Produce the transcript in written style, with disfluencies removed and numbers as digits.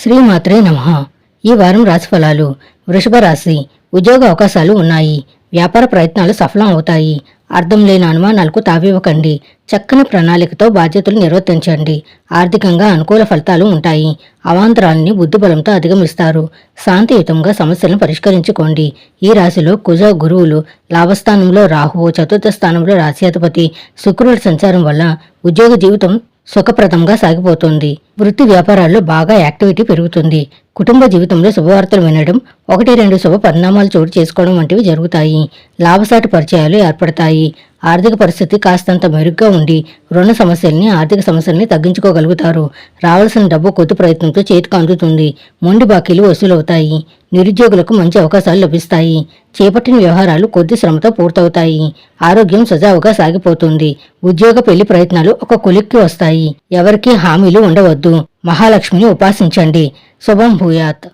శ్రీమాత్రే నమః. ఈ వారం రాశిఫలాలు. వృషభ రాశి. ఉద్యోగ అవకాశాలు ఉన్నాయి. వ్యాపార ప్రయత్నాలు సఫలం అవుతాయి. అర్థం లేని అనుమానాలకు తావివ్వకండి. చక్కని ప్రణాళికతో బాధ్యతలు నిర్వర్తించండి. ఆర్థికంగా అనుకూల ఫలితాలు ఉంటాయి. అవాంతరాలని బుద్ధిబలంతో అధిగమిస్తారు. శాంతియుతంగా సమస్యలను పరిష్కరించుకోండి. ఈ రాశిలో కుజ గురువులు, లాభస్థానంలో రాహువు, చతుర్థ స్థానంలో రాశ్యాధిపతి శుక్రుడి సంచారం వల్ల ఉద్యోగ జీవితం సుఖప్రదంగా సాగిపోతుంది. వృత్తి వ్యాపారాల్లో బాగా యాక్టివిటీ పెరుగుతుంది. కుటుంబ జీవితంలో శుభవార్తలు వినడం, 1-2 శుభ పరిణామాలు చోటు చేసుకోవడం వంటివి జరుగుతాయి. లాభసాటి పరిచయాలు ఏర్పడతాయి. ఆర్థిక పరిస్థితి కాస్తంత మెరుగ్గా ఉండి రుణ సమస్యల్ని, ఆర్థిక సమస్యల్ని తగ్గించుకోగలుగుతారు. రావాల్సిన డబ్బు కొద్ది ప్రయత్నంతో చేతికి అందుతుంది. మొండి బాకీలు వసూలవుతాయి. నిరుద్యోగులకు మంచి అవకాశాలు లభిస్తాయి. చేపట్టిన వ్యవహారాలు కొద్ది శ్రమతో పూర్తవుతాయి. ఆరోగ్యం సజావుగా సాగిపోతుంది. ఉద్యోగ పెళ్లి ప్రయత్నాలు ఒక కొలిక్కి వస్తాయి. ఎవరికీ హామీలు ఉండవద్దు. మహాలక్ష్మిని ఉపాసించండి. శుభం భూయాత్.